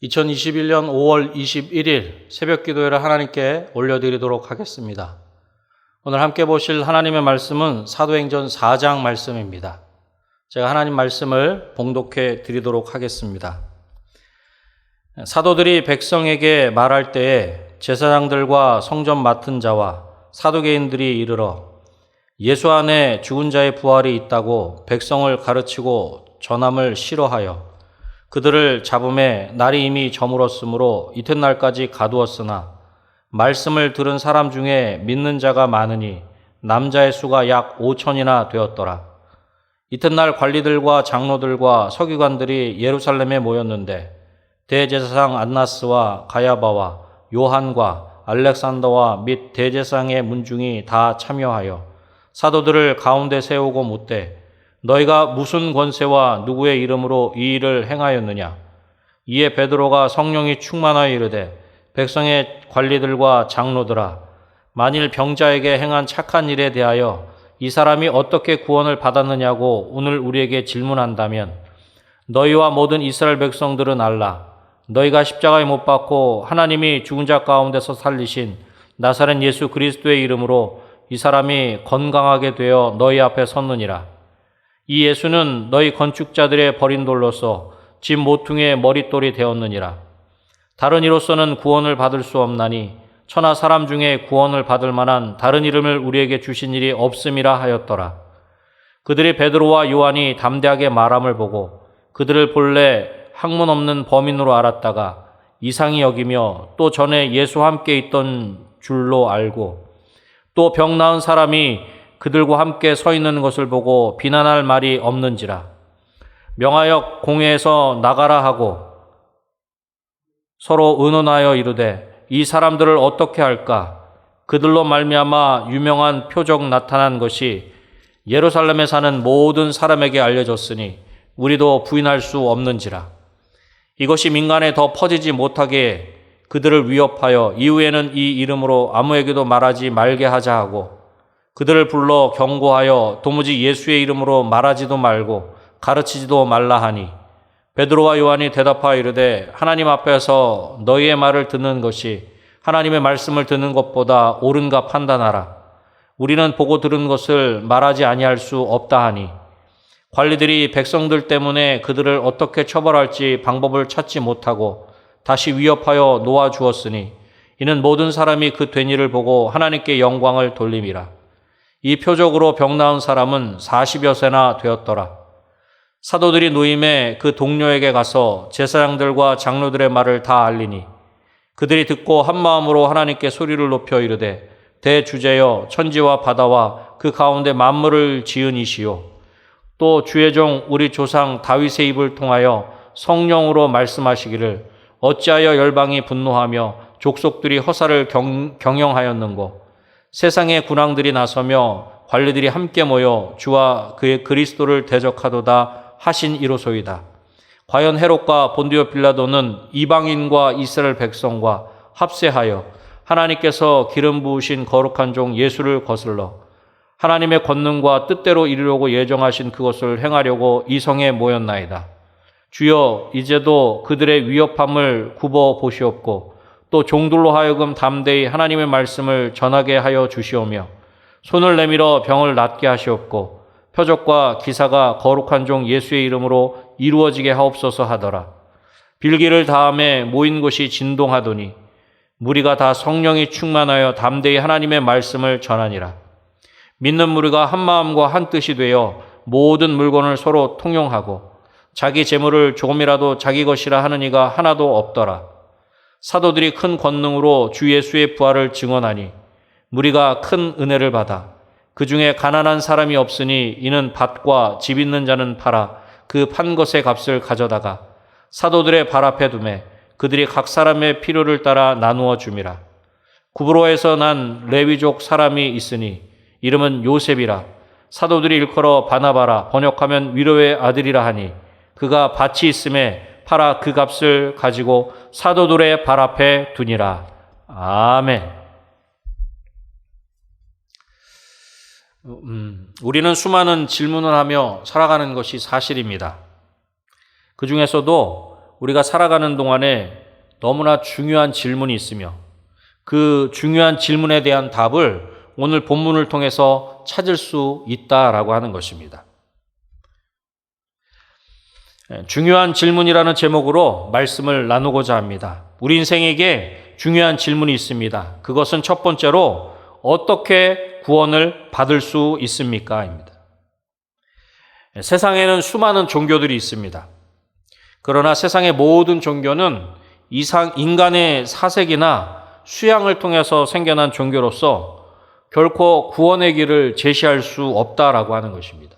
2021년 5월 21일 새벽 기도회를 하나님께 올려드리도록 하겠습니다. 오늘 함께 보실 하나님의 말씀은 사도행전 4장 말씀입니다. 제가 하나님 말씀을 봉독해 드리도록 하겠습니다. 사도들이 백성에게 말할 때에 제사장들과 성전 맡은 자와 사두개인들이 이르러 예수 안에 죽은 자의 부활이 있다고 백성을 가르치고 전함을 싫어하여 그들을 잡음에 날이 이미 저물었으므로 이튿날까지 가두었으나 말씀을 들은 사람 중에 믿는 자가 많으니 남자의 수가 약 5천이나 되었더라. 이튿날 관리들과 장로들과 서기관들이 예루살렘에 모였는데 대제사장 안나스와 가야바와 요한과 알렉산더와 및 대제사장의 문중이 다 참여하여 사도들을 가운데 세우고 묻되 너희가 무슨 권세와 누구의 이름으로 이 일을 행하였느냐? 이에 베드로가 성령이 충만하여 이르되 백성의 관리들과 장로들아 만일 병자에게 행한 착한 일에 대하여 이 사람이 어떻게 구원을 받았느냐고 오늘 우리에게 질문한다면 너희와 모든 이스라엘 백성들은 알라. 너희가 십자가에 못 박고 하나님이 죽은 자 가운데서 살리신 나사렛 예수 그리스도의 이름으로 이 사람이 건강하게 되어 너희 앞에 섰느니라. 이 예수는 너희 건축자들의 버린 돌로서 집 모퉁이의 머릿돌이 되었느니라. 다른 이로서는 구원을 받을 수 없나니 천하 사람 중에 구원을 받을 만한 다른 이름을 우리에게 주신 일이 없음이라 하였더라. 그들이 베드로와 요한이 담대하게 말함을 보고 그들을 본래 학문 없는 범인으로 알았다가 이상히 여기며 또 전에 예수와 함께 있던 줄로 알고 또 병 나은 사람이 그들과 함께 서 있는 것을 보고 비난할 말이 없는지라. 명하여 공회에서 나가라 하고 서로 의논하여 이르되 이 사람들을 어떻게 할까? 그들로 말미암아 유명한 표적 나타난 것이 예루살렘에 사는 모든 사람에게 알려졌으니 우리도 부인할 수 없는지라. 이것이 민간에 더 퍼지지 못하게 그들을 위협하여 이후에는 이 이름으로 아무에게도 말하지 말게 하자 하고 그들을 불러 경고하여 도무지 예수의 이름으로 말하지도 말고 가르치지도 말라 하니 베드로와 요한이 대답하여 이르되 하나님 앞에서 너희의 말을 듣는 것이 하나님의 말씀을 듣는 것보다 옳은가 판단하라. 우리는 보고 들은 것을 말하지 아니할 수 없다 하니 관리들이 백성들 때문에 그들을 어떻게 처벌할지 방법을 찾지 못하고 다시 위협하여 놓아주었으니 이는 모든 사람이 그 된 일을 보고 하나님께 영광을 돌림이라. 이 표적으로 병 나은 사람은 40여 세나 되었더라. 사도들이 노임에 그 동료에게 가서 제사장들과 장로들의 말을 다 알리니 그들이 듣고 한 마음으로 하나님께 소리를 높여 이르되 대주제여 천지와 바다와 그 가운데 만물을 지은 이시요 또 주의 종 우리 조상 다윗의 입을 통하여 성령으로 말씀하시기를 어찌하여 열방이 분노하며 족속들이 허사를 경영하였는고 세상의 군왕들이 나서며 관리들이 함께 모여 주와 그의 그리스도를 대적하도다 하신 이로소이다. 과연 헤롯과 본디오 빌라도는 이방인과 이스라엘 백성과 합세하여 하나님께서 기름 부으신 거룩한 종 예수를 거슬러 하나님의 권능과 뜻대로 이루려고 예정하신 그것을 행하려고 이 성에 모였나이다. 주여 이제도 그들의 위협함을 굽어 보시옵고 또 종들로 하여금 담대히 하나님의 말씀을 전하게 하여 주시오며 손을 내밀어 병을 낫게 하시옵고 표적과 기사가 거룩한 종 예수의 이름으로 이루어지게 하옵소서 하더라. 빌기를 다음에 모인 곳이 진동하더니 무리가 다 성령이 충만하여 담대히 하나님의 말씀을 전하니라. 믿는 무리가 한 마음과 한 뜻이 되어 모든 물건을 서로 통용하고 자기 재물을 조금이라도 자기 것이라 하는 이가 하나도 없더라. 사도들이 큰 권능으로 주 예수의 부활을 증언하니 무리가 큰 은혜를 받아 그 중에 가난한 사람이 없으니 이는 밭과 집 있는 자는 팔아 그 판 것의 값을 가져다가 사도들의 발 앞에 두매 그들이 각 사람의 필요를 따라 나누어 줌이라. 구브로에서 난 레위족 사람이 있으니 이름은 요셉이라. 사도들이 일컬어 바나바라 번역하면 위로의 아들이라 하니 그가 밭이 있음에 팔아 그 값을 가지고 사도들의 발 앞에 두니라. 아멘. 우리는 수많은 질문을 하며 살아가는 것이 사실입니다. 그 중에서도 우리가 살아가는 동안에 너무나 중요한 질문이 있으며 그 중요한 질문에 대한 답을 오늘 본문을 통해서 찾을 수 있다라고 하는 것입니다. 중요한 질문이라는 제목으로 말씀을 나누고자 합니다. 우리 인생에게 중요한 질문이 있습니다. 그것은 첫 번째로 어떻게 구원을 받을 수 있습니까? 입니다. 세상에는 수많은 종교들이 있습니다. 그러나 세상의 모든 종교는 인간의 사색이나 수양을 통해서 생겨난 종교로서 결코 구원의 길을 제시할 수 없다라고 하는 것입니다.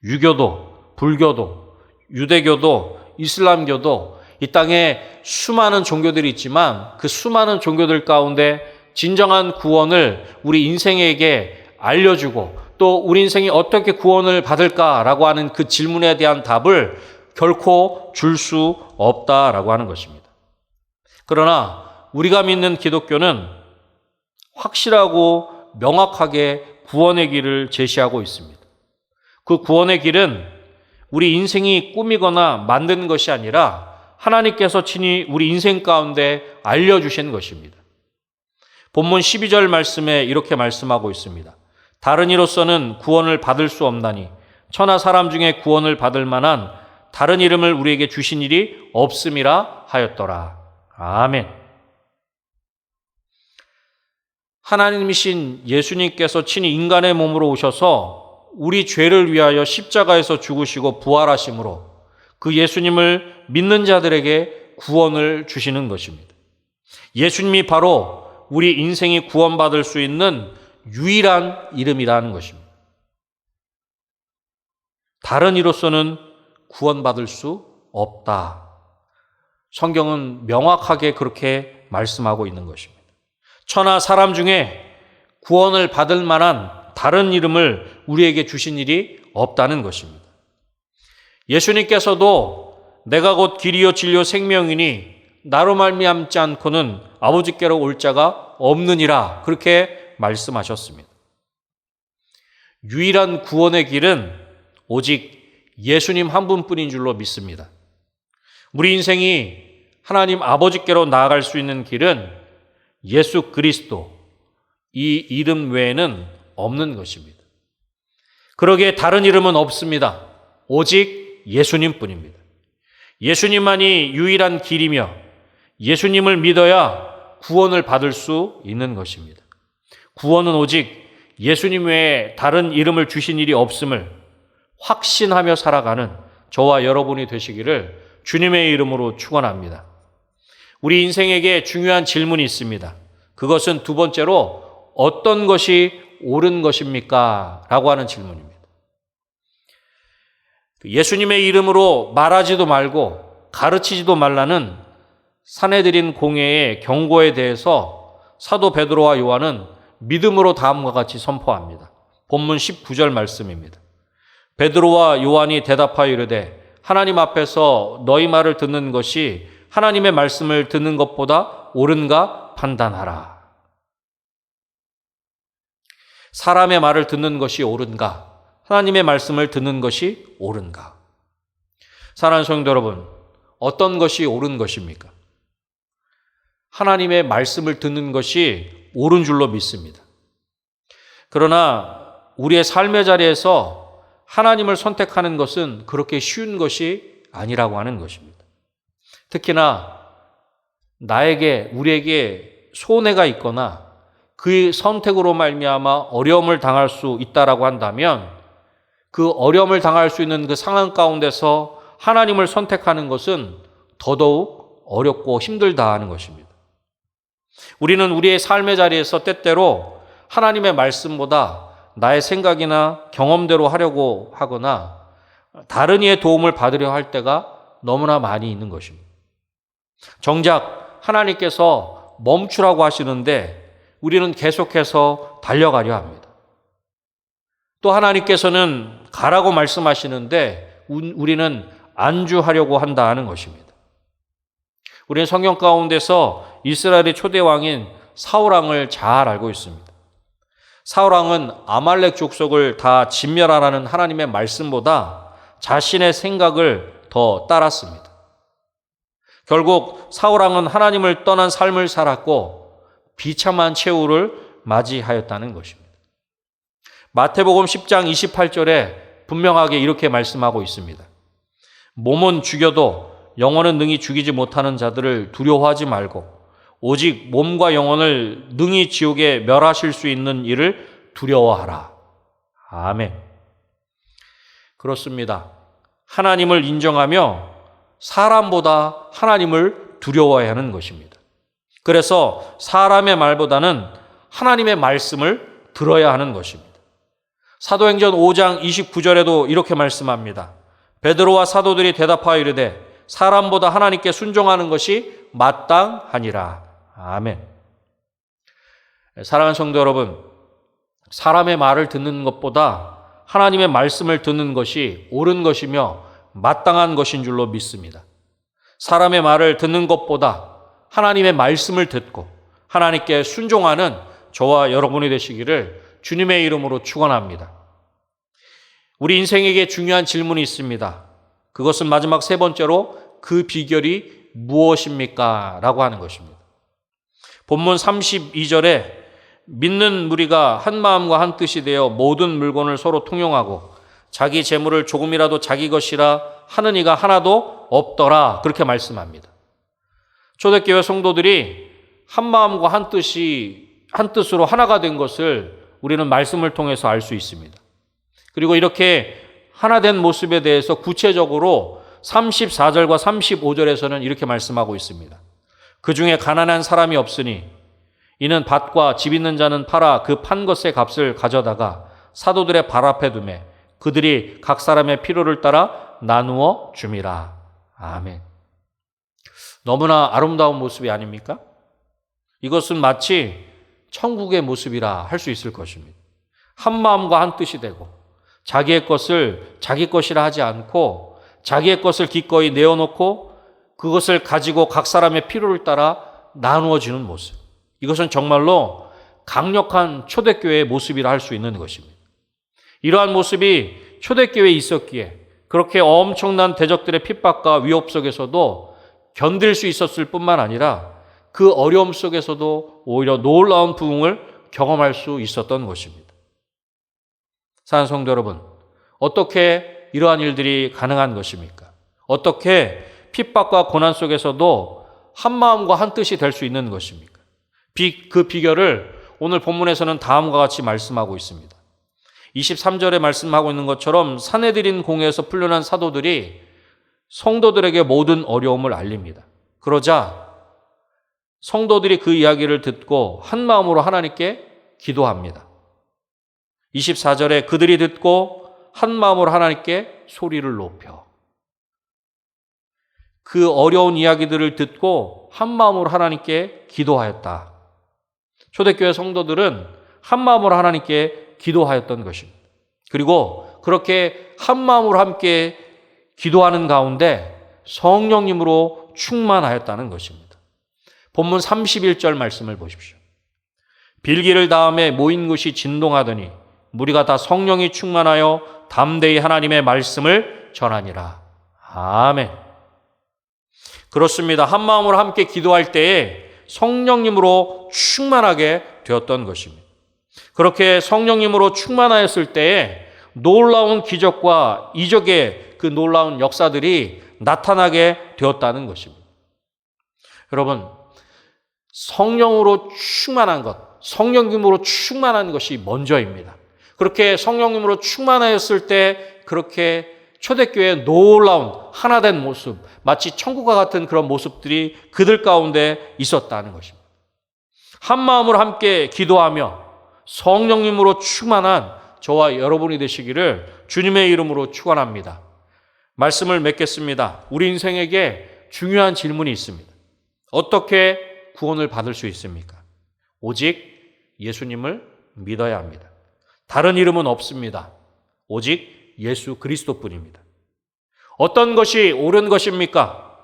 유교도, 불교도, 유대교도, 이슬람교도 이 땅에 수많은 종교들이 있지만 그 수많은 종교들 가운데 진정한 구원을 우리 인생에게 알려주고 또 우리 인생이 어떻게 구원을 받을까라고 하는 그 질문에 대한 답을 결코 줄 수 없다라고 하는 것입니다. 그러나 우리가 믿는 기독교는 확실하고 명확하게 구원의 길을 제시하고 있습니다. 그 구원의 길은 우리 인생이 꾸미거나 만든 것이 아니라 하나님께서 친히 우리 인생 가운데 알려주신 것입니다. 본문 12절 말씀에 이렇게 말씀하고 있습니다. 다른 이로서는 구원을 받을 수 없나니 천하 사람 중에 구원을 받을 만한 다른 이름을 우리에게 주신 일이 없음이라 하였더라. 아멘. 하나님이신 예수님께서 친히 인간의 몸으로 오셔서 우리 죄를 위하여 십자가에서 죽으시고 부활하심으로 그 예수님을 믿는 자들에게 구원을 주시는 것입니다. 예수님이 바로 우리 인생이 구원받을 수 있는 유일한 이름이라는 것입니다. 다른 이로서는 구원받을 수 없다. 성경은 명확하게 그렇게 말씀하고 있는 것입니다. 천하 사람 중에 구원을 받을 만한 다른 이름을 우리에게 주신 일이 없다는 것입니다. 예수님께서도 내가 곧 길이요 진리요 생명이니 나로 말미암지 않고는 아버지께로 올 자가 없느니라 그렇게 말씀하셨습니다. 유일한 구원의 길은 오직 예수님 한 분뿐인 줄로 믿습니다. 우리 인생이 하나님 아버지께로 나아갈 수 있는 길은 예수 그리스도 이 이름 외에는 없는 것입니다. 그러기에 다른 이름은 없습니다. 오직 예수님뿐입니다. 예수님만이 유일한 길이며 예수님을 믿어야 구원을 받을 수 있는 것입니다. 구원은 오직 예수님 외에 다른 이름을 주신 일이 없음을 확신하며 살아가는 저와 여러분이 되시기를 주님의 이름으로 축원합니다. 우리 인생에게 중요한 질문이 있습니다. 그것은 두 번째로 어떤 것이 옳은 것입니까? 라고 하는 질문입니다. 예수님의 이름으로 말하지도 말고 가르치지도 말라는 사내들인 공회의 경고에 대해서 사도 베드로와 요한은 믿음으로 다음과 같이 선포합니다. 본문 19절 말씀입니다. 베드로와 요한이 대답하여 이르되 하나님 앞에서 너희 말을 듣는 것이 하나님의 말씀을 듣는 것보다 옳은가 판단하라. 사람의 말을 듣는 것이 옳은가? 하나님의 말씀을 듣는 것이 옳은가? 사랑하는 성도 여러분, 어떤 것이 옳은 것입니까? 하나님의 말씀을 듣는 것이 옳은 줄로 믿습니다. 그러나 우리의 삶의 자리에서 하나님을 선택하는 것은 그렇게 쉬운 것이 아니라고 하는 것입니다. 특히나 우리에게 손해가 있거나 그 선택으로 말미암아 어려움을 당할 수 있다라고 한다면 그 어려움을 당할 수 있는 그 상황 가운데서 하나님을 선택하는 것은 더더욱 어렵고 힘들다 하는 것입니다. 우리는 우리의 삶의 자리에서 때때로 하나님의 말씀보다 나의 생각이나 경험대로 하려고 하거나 다른 이의 도움을 받으려 할 때가 너무나 많이 있는 것입니다. 정작 하나님께서 멈추라고 하시는데 우리는 계속해서 달려가려 합니다. 또 하나님께서는 가라고 말씀하시는데 우리는 안주하려고 한다 하는 것입니다. 우리는 성경 가운데서 이스라엘의 초대 왕인 사울왕을 잘 알고 있습니다. 사울왕은 아말렉 족속을 다 진멸하라는 하나님의 말씀보다 자신의 생각을 더 따랐습니다. 결국 사울왕은 하나님을 떠난 삶을 살았고 비참한 최후를 맞이하였다는 것입니다. 마태복음 10장 28절에 분명하게 이렇게 말씀하고 있습니다. 몸은 죽여도 영혼은 능히 죽이지 못하는 자들을 두려워하지 말고 오직 몸과 영혼을 능히 지옥에 멸하실 수 있는 이를 두려워하라. 아멘. 그렇습니다. 하나님을 인정하며 사람보다 하나님을 두려워해야 하는 것입니다. 그래서 사람의 말보다는 하나님의 말씀을 들어야 하는 것입니다. 사도행전 5장 29절에도 이렇게 말씀합니다. 베드로와 사도들이 대답하여 이르되 사람보다 하나님께 순종하는 것이 마땅하니라. 아멘. 사랑하는 성도 여러분, 사람의 말을 듣는 것보다 하나님의 말씀을 듣는 것이 옳은 것이며 마땅한 것인 줄로 믿습니다. 사람의 말을 듣는 것보다 하나님의 말씀을 듣고 하나님께 순종하는 저와 여러분이 되시기를 주님의 이름으로 축원합니다. 우리 인생에게 중요한 질문이 있습니다. 그것은 마지막 세 번째로 그 비결이 무엇입니까? 라고 하는 것입니다. 본문 32절에 믿는 무리가 한 마음과 한 뜻이 되어 모든 물건을 서로 통용하고 자기 재물을 조금이라도 자기 것이라 하는 이가 하나도 없더라. 그렇게 말씀합니다. 초대교회 성도들이 한 마음과 한 뜻으로 하나가 된 것을 우리는 말씀을 통해서 알 수 있습니다. 그리고 이렇게 하나 된 모습에 대해서 구체적으로 34절과 35절에서는 이렇게 말씀하고 있습니다. 그 중에 가난한 사람이 없으니 이는 밭과 집 있는 자는 팔아 그 판 것의 값을 가져다가 사도들의 발 앞에 두매 그들이 각 사람의 필요를 따라 나누어 줌이라. 아멘. 너무나 아름다운 모습이 아닙니까? 이것은 마치 천국의 모습이라 할 수 있을 것입니다. 한 마음과 한 뜻이 되고 자기의 것을 자기 것이라 하지 않고 자기의 것을 기꺼이 내어놓고 그것을 가지고 각 사람의 필요를 따라 나누어 주는 모습. 이것은 정말로 강력한 초대교회의 모습이라 할 수 있는 것입니다. 이러한 모습이 초대교회에 있었기에 그렇게 엄청난 대적들의 핍박과 위협 속에서도 견딜 수 있었을 뿐만 아니라 그 어려움 속에서도 오히려 놀라운 부흥을 경험할 수 있었던 것입니다. 사랑하는 성도 여러분, 어떻게 이러한 일들이 가능한 것입니까? 어떻게 핍박과 고난 속에서도 한 마음과 한 뜻이 될 수 있는 것입니까? 그 비결을 오늘 본문에서는 다음과 같이 말씀하고 있습니다. 23절에 말씀하고 있는 것처럼 산헤드린 공회에서 풀려난 사도들이 성도들에게 모든 어려움을 알립니다. 그러자 성도들이 그 이야기를 듣고 한 마음으로 하나님께 기도합니다. 24절에 그들이 듣고 한 마음으로 하나님께 소리를 높여. 그 어려운 이야기들을 듣고 한 마음으로 하나님께 기도하였다. 초대교회 성도들은 한 마음으로 하나님께 기도하였던 것입니다. 그리고 그렇게 한 마음으로 함께 기도하는 가운데 성령님으로 충만하였다는 것입니다. 본문 31절 말씀을 보십시오. 빌기를 다음에 모인 곳이 진동하더니 무리가 다 성령이 충만하여 담대히 하나님의 말씀을 전하니라. 아멘. 그렇습니다. 한 마음으로 함께 기도할 때에 성령님으로 충만하게 되었던 것입니다. 그렇게 성령님으로 충만하였을 때에 놀라운 기적과 이적의 그 놀라운 역사들이 나타나게 되었다는 것입니다. 여러분, 성령으로 충만한 것, 성령님으로 충만한 것이 먼저입니다. 그렇게 성령님으로 충만하였을 때 그렇게 초대교회의 놀라운 하나된 모습, 마치 천국과 같은 그런 모습들이 그들 가운데 있었다는 것입니다. 한 마음으로 함께 기도하며 성령님으로 충만한 저와 여러분이 되시기를 주님의 이름으로 축원합니다. 말씀을 맺겠습니다. 우리 인생에게 중요한 질문이 있습니다. 어떻게 구원을 받을 수 있습니까? 오직 예수님을 믿어야 합니다. 다른 이름은 없습니다. 오직 예수 그리스도뿐입니다. 어떤 것이 옳은 것입니까?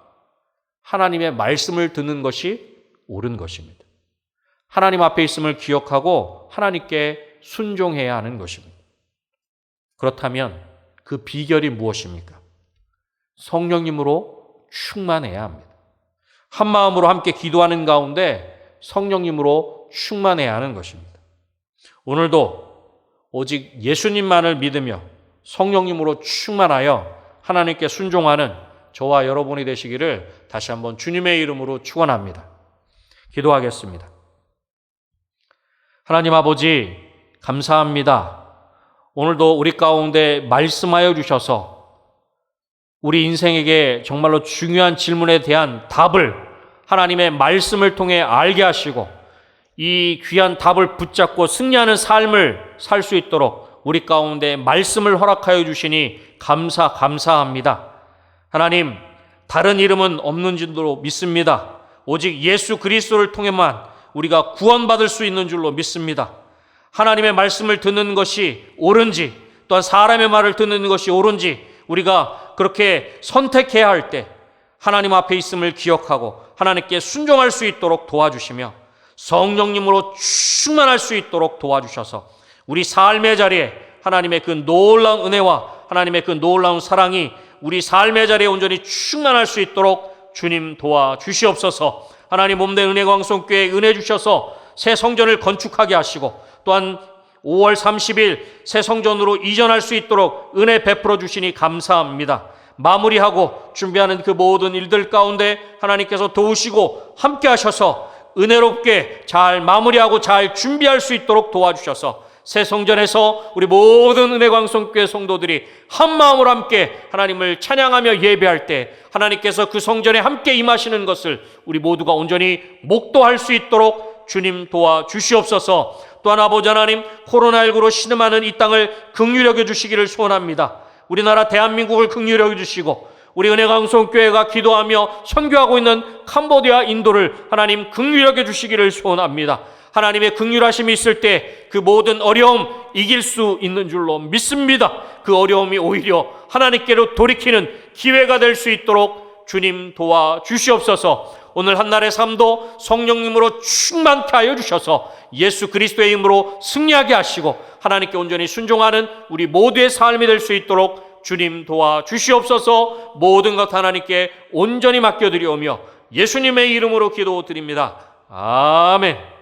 하나님의 말씀을 듣는 것이 옳은 것입니다. 하나님 앞에 있음을 기억하고 하나님께 순종해야 하는 것입니다. 그렇다면 그 비결이 무엇입니까? 성령님으로 충만해야 합니다. 한 마음으로 함께 기도하는 가운데 성령님으로 충만해야 하는 것입니다. 오늘도 오직 예수님만을 믿으며 성령님으로 충만하여 하나님께 순종하는 저와 여러분이 되시기를 다시 한번 주님의 이름으로 축원합니다. 기도하겠습니다. 하나님 아버지, 감사합니다. 오늘도 우리 가운데 말씀하여 주셔서 우리 인생에게 정말로 중요한 질문에 대한 답을 하나님의 말씀을 통해 알게 하시고 이 귀한 답을 붙잡고 승리하는 삶을 살 수 있도록 우리 가운데 말씀을 허락하여 주시니 감사합니다. 하나님, 다른 이름은 없는 줄로 믿습니다. 오직 예수 그리스도를 통해만 우리가 구원받을 수 있는 줄로 믿습니다. 하나님의 말씀을 듣는 것이 옳은지, 또한 사람의 말을 듣는 것이 옳은지 우리가 그렇게 선택해야 할 때 하나님 앞에 있음을 기억하고 하나님께 순종할 수 있도록 도와주시며 성령님으로 충만할 수 있도록 도와주셔서 우리 삶의 자리에 하나님의 그 놀라운 은혜와 하나님의 그 놀라운 사랑이 우리 삶의 자리에 온전히 충만할 수 있도록 주님 도와주시옵소서. 하나님 몸된 은혜광성교회에 은혜 주셔서 새 성전을 건축하게 하시고 또한 5월 30일 새 성전으로 이전할 수 있도록 은혜 베풀어 주시니 감사합니다. 마무리하고 준비하는 그 모든 일들 가운데 하나님께서 도우시고 함께 하셔서 은혜롭게 잘 마무리하고 잘 준비할 수 있도록 도와주셔서 새 성전에서 우리 모든 은혜광성교회 성도들이 한 마음으로 함께 하나님을 찬양하며 예배할 때 하나님께서 그 성전에 함께 임하시는 것을 우리 모두가 온전히 목도할 수 있도록 주님 도와주시옵소서. 또한 아버지 하나님, 코로나19로 신음하는 이 땅을 긍휼히 여겨주시기를 소원합니다. 우리나라 대한민국을 긍휼히 여겨주시고 우리 은혜광성교회가 기도하며 선교하고 있는 캄보디아, 인도를 하나님 긍휼히 여겨주시기를 소원합니다. 하나님의 긍휼하심이 있을 때 그 모든 어려움 이길 수 있는 줄로 믿습니다. 그 어려움이 오히려 하나님께로 돌이키는 기회가 될 수 있도록 주님 도와주시옵소서. 오늘 한날의 삶도 성령님으로 충만케 하여 주셔서 예수 그리스도의 이름으로 승리하게 하시고 하나님께 온전히 순종하는 우리 모두의 삶이 될 수 있도록 주님 도와주시옵소서. 모든 것 하나님께 온전히 맡겨드리오며 예수님의 이름으로 기도드립니다. 아멘.